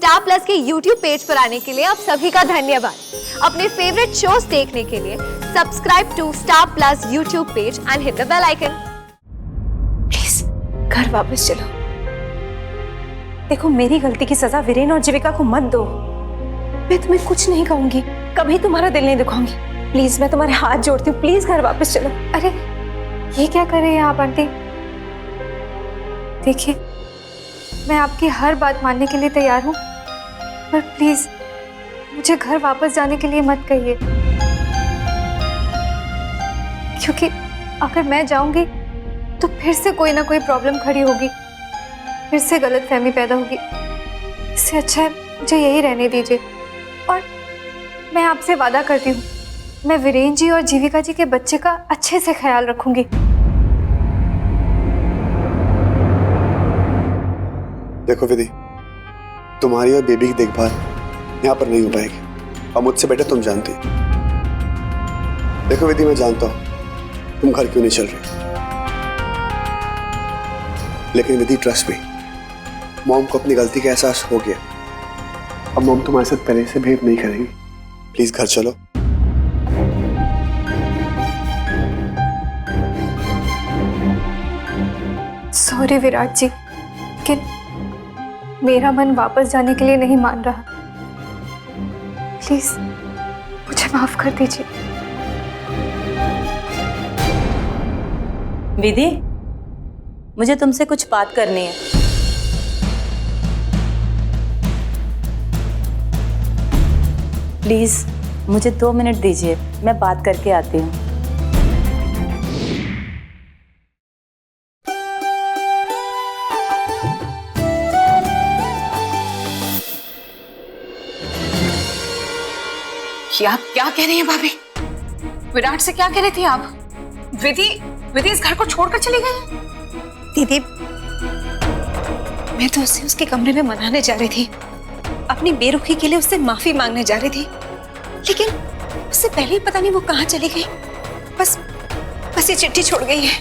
Star plus के YouTube page पर आने के लिए आप सभी का धन्यवाद। अपने फेवरेट शोज देखने के लिए subscribe to Star Plus YouTube page and hit the bell icon. Please घर वापस चलो। देखो, मेरी गलती की सजा वीरेन और जीविका को मत दो। मैं तुम्हें कुछ नहीं कहूंगी, कभी तुम्हारा दिल नहीं दुखाऊंगी। प्लीज, मैं तुम्हारे हाथ जोड़ती हूँ, प्लीज घर वापस चलो। अरे ये क्या कर रही हैं आप आंटी? देखिए, मैं आपकी हर बात मानने के लिए तैयार हूँ, पर प्लीज मुझे घर वापस जाने के लिए मत कहिए, क्योंकि अगर मैं जाऊंगी तो फिर से कोई ना कोई प्रॉब्लम खड़ी होगी, फिर से गलतफहमी पैदा होगी। इससे अच्छा है मुझे यही रहने दीजिए। और मैं आपसे वादा करती हूँ, मैं वीरेन जी और जीविका जी के बच्चे का अच्छे से ख्याल रखूंगी। देखो विधि, तुम्हारी और बेबी की देखभाल यहाँ पर नहीं हो पाएगी और मुझसे बेटर तुम जानती। देखो विधि, मैं जानता हूँ तुम घर क्यों नहीं चल रही, लेकिन विधि ट्रस्ट मी, मॉम को अपनी गलती का एहसास हो गया। अब मॉम तुम्हारे साथ पहले से भेद नहीं करेंगी। प्लीज घर चलो। सॉरी विराट जी, लेकिन मेरा मन वापस जाने के लिए नहीं मान रहा। प्लीज मुझे माफ कर दीजिए। विधि, मुझे तुमसे कुछ बात करनी है। प्लीज मुझे 2 मिनट दीजिए, मैं बात करके आती हूँ। क्या कह रही हैं भाभी? विराट से क्या कह रही थी आप? विधि इस घर को छोड़कर चली गई? दीदी, मैं तो उसे उसके कमरे में मनाने जा रही थी, अपनी बेरुखी के लिए उससे माफी मांगने जा रही थी, लेकिन उससे पहले ही पता नहीं वो कहाँ चली गई। बस ये चिट्ठी छोड़ गई है।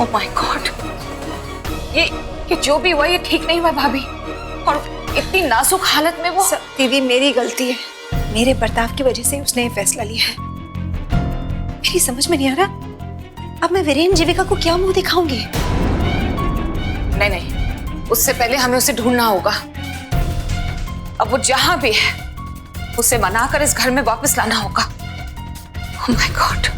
ओह माय गॉड, ये जो भी हुआ ये ठीक नहीं हुआ भाभी। और इतनी नाजुक हालत में वो। दीदी, मेरी गलती है, मेरे बर्ताव की वजह से उसने ये फैसला लिया है। मेरी समझ में नहीं आ रहा, अब मैं वीरेन जीविका को क्या मुंह दिखाऊंगी? नहीं, उससे पहले हमें उसे ढूंढना होगा। अब वो जहां भी है उसे मनाकर इस घर में वापस लाना होगा। Oh my God.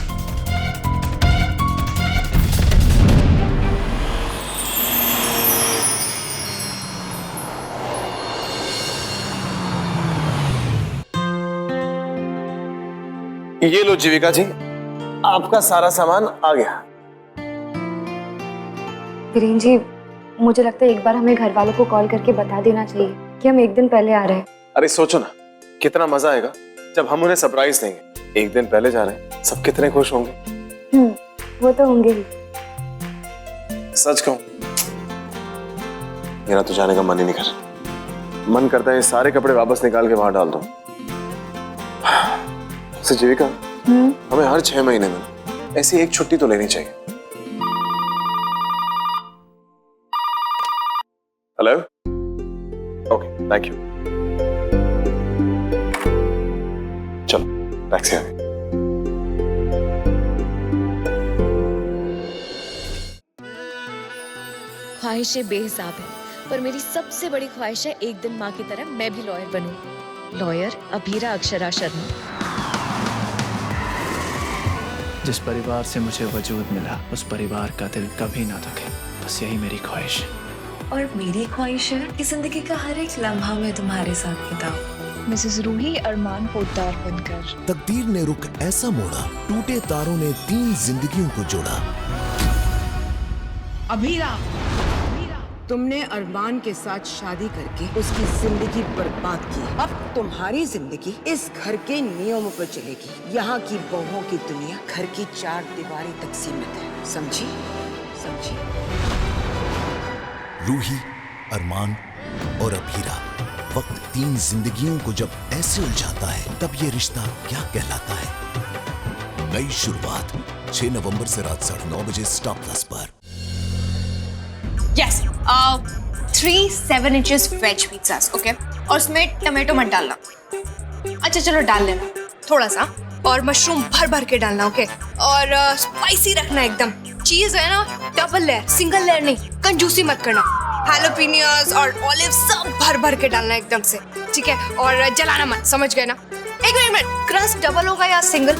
ये लो जीविका जी, आपका सारा सामान आ गया। वीरेन जी, मुझे लगता है एक बार हमें घर वालों को कॉल करके बता देना चाहिए कि हम एक दिन पहले आ रहे हैं। अरे सोचो ना, कितना मजा आएगा जब हम उन्हें सरप्राइज देंगे। एक दिन पहले जा रहे हैं, सब कितने खुश होंगे। वो तो होंगे ही। सच कहूं, मेरा तो जाने का मन ही नहीं कर रहा। मन करता है ये सारे कपड़े वापस निकाल के बाहर डाल दूं। जीविका, हमें हर 6 महीने में ऐसी एक छुट्टी तो लेनी चाहिए। Hello, okay, thank you. चलो, टैक्सी आ गई। ख्वाहिशें बेहिसाब है, पर मेरी सबसे बड़ी ख्वाहिश है एक दिन माँ की तरह मैं भी लॉयर बनूं। लॉयर अभीरा अक्षरा शर्मा। जिस परिवार से मुझे वजूद मिला, उस परिवार का दिल कभी ना दुखे, बस यही मेरी ख्वाहिश है। और मेरी ख्वाहिश है कि जिंदगी का हर एक लम्हा मैं तुम्हारे साथ बिताऊं। मिसेस रूही अरमान पोद्दार बनकर। तकदीर ने रुख ऐसा मोड़ा, टूटे तारों ने 3 जिंदगियों को जोड़ा। अभीरा, तुमने अरमान के साथ शादी करके उसकी जिंदगी बर्बाद की। अब तुम्हारी जिंदगी इस घर के नियमों पर चलेगी। यहाँ की बहुओं की दुनिया घर की 4 दीवारी तक सीमित है, समझी? रूही, अरमान और अभीरा, वक्त 3 जिंदगियों को जब ऐसे उलझाता है, तब ये रिश्ता क्या कहलाता है? नई शुरुआत 6 नवंबर से रात 9:30 बजे स्टार प्लस पर। Yes 3 7 inches veg pizzas, okay, और उसमें टमाटो मत डालना। अच्छा चलो डाल लेना थोड़ा सा, और मशरूम भर भर के डालना, ओके, और स्पाइसी रखना एकदम। चीज है ना डबल लेयर, सिंगल लेयर नहीं, कंजूसी मत करना। हैलोपिनियस और ऑलिव सब भर भर के डालना एकदम से, ठीक है, और जलाना मत, समझ गए ना? एक मिनट, क्रस्ट डबल होगा या सिंगल?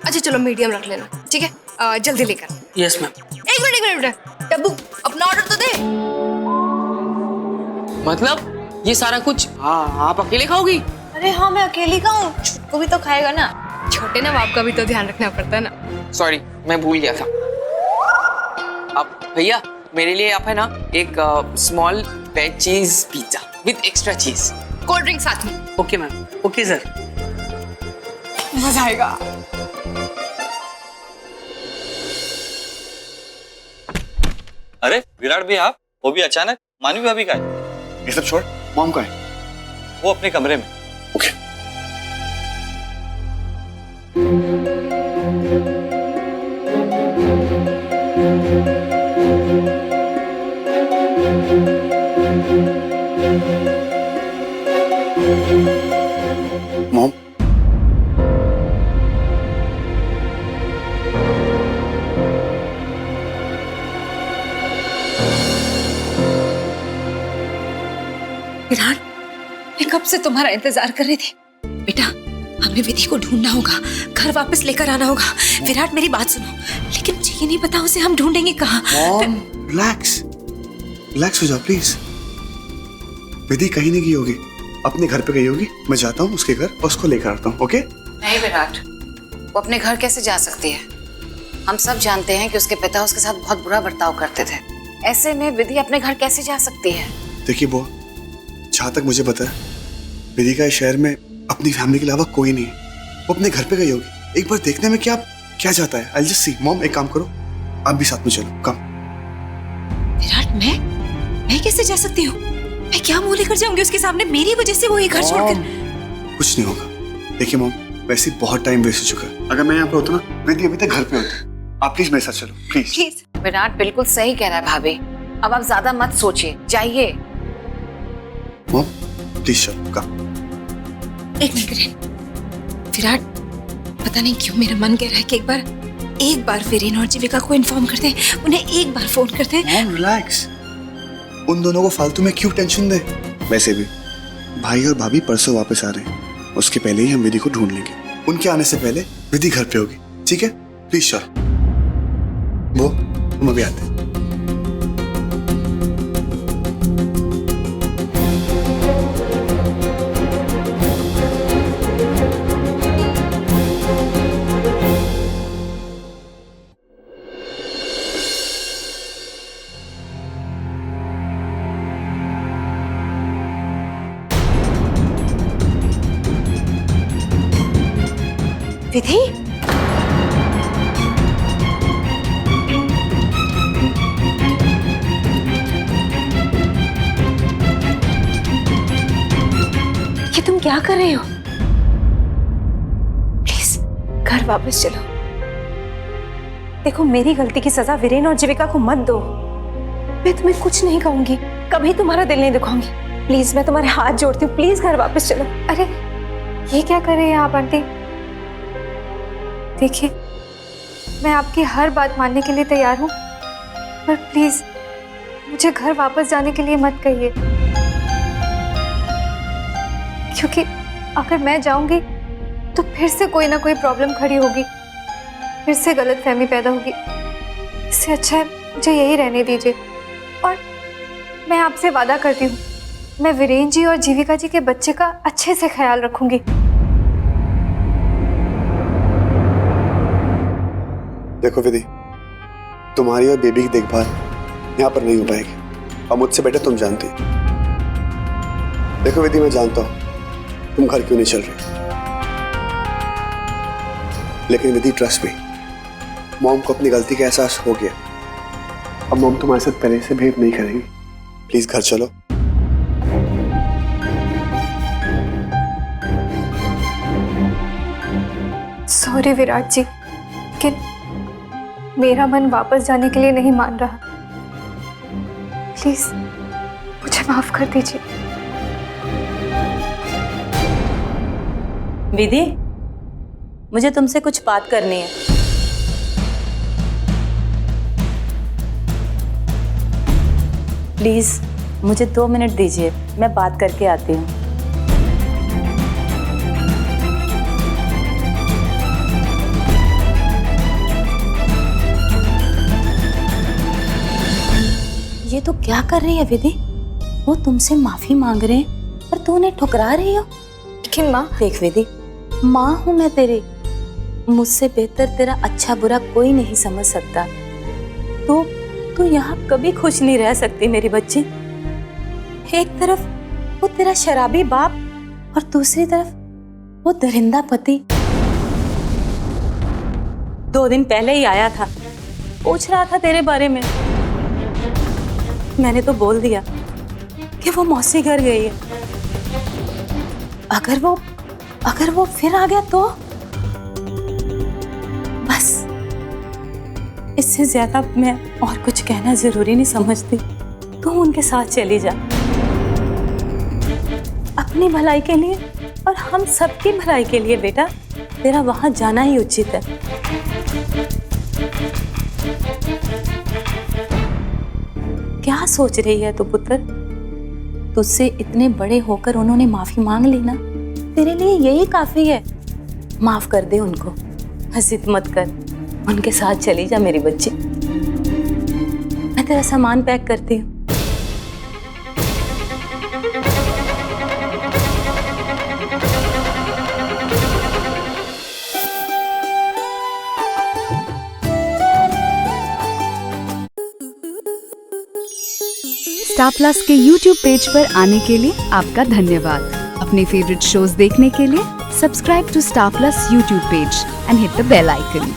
अच्छा चलो मीडियम रख लेना, ठीक है, जल्दी लेकर। Yes ma'am. एक मिनट डब्बू, अपना ऑर्डर तो दे। मतलब ये सारा कुछ आप अकेले खाओगी? अरे हाँ, मैं अकेली का हूँ, छोटू भी तो खाएगा ना। छोटे ना बाप का भी तो ध्यान रखना पड़ता है ना। सॉरी, मैं भूल गया था। अब भैया मेरे लिए आप है ना एक small veg cheese pizza with extra cheese, cold drink साथ में। Okay ma'am. Okay sir. मजा आएगा। अरे विराट भी आप, वो भी अचानक? मानवी भाभी का है? ये सब छोड़, मॉम का है? वो अपने कमरे में। ओके। मॉम, विराट, मैं कब से तुम्हारा इंतजार कर रही थी। बेटा, हमें विधि को ढूंढना होगा, घर वापस लेकर आना होगा। विराट मेरी बात सुनो, लेकिन मुझे ये नहीं पता उसे हम ढूंढेंगे कहाँ। मॉम, रिलैक्स रिलैक्स हो जाओ प्लीज। विधि कहीं नहीं गई होगी, अपने घर पे गई होगी। मैं जाता हूँ उसके घर और उसको लेकर आता हूँ, ओके? नहीं विराट, वो अपने घर कैसे जा सकती है? हम सब जानते हैं कि उसके पिता उसके साथ बहुत बुरा बर्ताव करते थे। ऐसे में विधि अपने घर कैसे जा सकती है? देखिए बुआ, जहाँ तक मुझे पता है, विधि का इस शहर में अपनी फैमिली के अलावा कोई नहीं है। वो अपने घर पे गई होगी। एक बार देखने में क्या जाता है। I just see. मॉम, एक काम करो, आप भी साथ में चलो, कम। विराट, मैं कैसे जा सकती हूँ? मैं क्या मुंह लेकर जाऊंगी उसके सामने? मेरी वजह से वो ये घर छोड़कर। कुछ नहीं होगा। देखिए मॉम, वैसे बहुत टाइम वेस्ट हो चुका है। अगर मैं यहाँ पे होता ना, विधि अभी तक घर पे होती। आप प्लीज मेरे साथ चलो, प्लीज। विराट बिल्कुल सही कह रहा है भाभी, अब आप ज्यादा मत सोचिए, जाइए। मॉम प्लीज चलो, कम। एक मिनट विराट, पता नहीं क्यों मेरा मन कह रहा है कि एक बार वीरेन और जीविका को इन्फॉर्म करते हैं, उन्हें एक बार फोन करते हैं। मॉम रिलैक्स, उन दोनों को फालतू में क्यों टेंशन दे। वैसे भी भाई और भाभी परसों वापस आ रहे हैं, उसके पहले ही हम विधि को ढूंढ लेंगे। उनके आने से पहले विधि घर पे होगी, ठीक है? प्लीज चलो। वो हम अभी आते हैं। विधि, ये तुम क्या कर रहे हो? प्लीज घर वापस चलो। देखो, मेरी गलती की सजा वीरेन और जीविका को मत दो। मैं तुम्हें कुछ नहीं कहूंगी, कभी तुम्हारा दिल नहीं दुखाऊंगी। प्लीज, मैं तुम्हारे हाथ जोड़ती हूँ, प्लीज घर वापस चलो। अरे ये क्या कर रही हैं आप आंटी? देखिए, मैं आपकी हर बात मानने के लिए तैयार हूँ, पर प्लीज मुझे घर वापस जाने के लिए मत कहिए, क्योंकि अगर मैं जाऊंगी तो फिर से कोई ना कोई प्रॉब्लम खड़ी होगी, फिर से गलतफहमी पैदा होगी। इससे अच्छा है मुझे यही रहने दीजिए। और मैं आपसे वादा करती हूँ, मैं वीरेन जी और जीविका जी के बच्चे का अच्छे से ख्याल रखूंगी। देखो विधि, तुम्हारी और बेबी की देखभाल यहाँ पर नहीं हो पाएगी, और मुझसे बेटर तुम जानती। देखो विधि, मैं जानता हूँ तुम घर क्यों नहीं चल रही, लेकिन विधि ट्रस्ट मी, मॉम को अपनी गलती का एहसास हो गया। अब मॉम तुम्हारे साथ पहले से भेद नहीं करेगी। प्लीज घर चलो। सॉरी विराट जी, लेकिन मेरा मन वापस जाने के लिए नहीं मान रहा। प्लीज मुझे माफ कर दीजिए। विधि, मुझे तुमसे कुछ बात करनी है। प्लीज मुझे 2 मिनट दीजिए, मैं बात करके आती हूँ। ये तो क्या कर रही है विधि? वो तुमसे माफी मांग रहे हैं और तू उन्हें ठुकरा रही हो। लेकिन माँ, देख विधि, माँ हूं मैं तेरी, मुझसे बेहतर तेरा अच्छा बुरा कोई नहीं समझ सकता। तू यहाँ कभी खुश नहीं रह सकती मेरी बच्ची। एक तरफ वो तेरा शराबी बाप और दूसरी तरफ वो दरिंदा पति। 2 दिन पहले ही आया था, पूछ रहा था तेरे बारे में। मैंने तो बोल दिया कि वो मौसी घर गई है। अगर वो फिर आ गया तो बस, इससे ज्यादा मैं और कुछ कहना जरूरी नहीं समझती। तुम उनके साथ चली जा, अपनी भलाई के लिए और हम सबकी भलाई के लिए। बेटा, तेरा वहां जाना ही उचित है। क्या सोच रही है तू पुत्र? तुझसे इतने बड़े होकर उन्होंने माफी मांग ली ना, तेरे लिए यही काफी है। माफ कर दे उनको, जिद मत कर, उनके साथ चली जा मेरी बच्ची। मैं तेरा सामान पैक करती हूँ। स्टार प्लस के YouTube पेज पर आने के लिए आपका धन्यवाद। अपने फेवरेट शोज देखने के लिए subscribe to Star Plus YouTube page and hit the bell icon.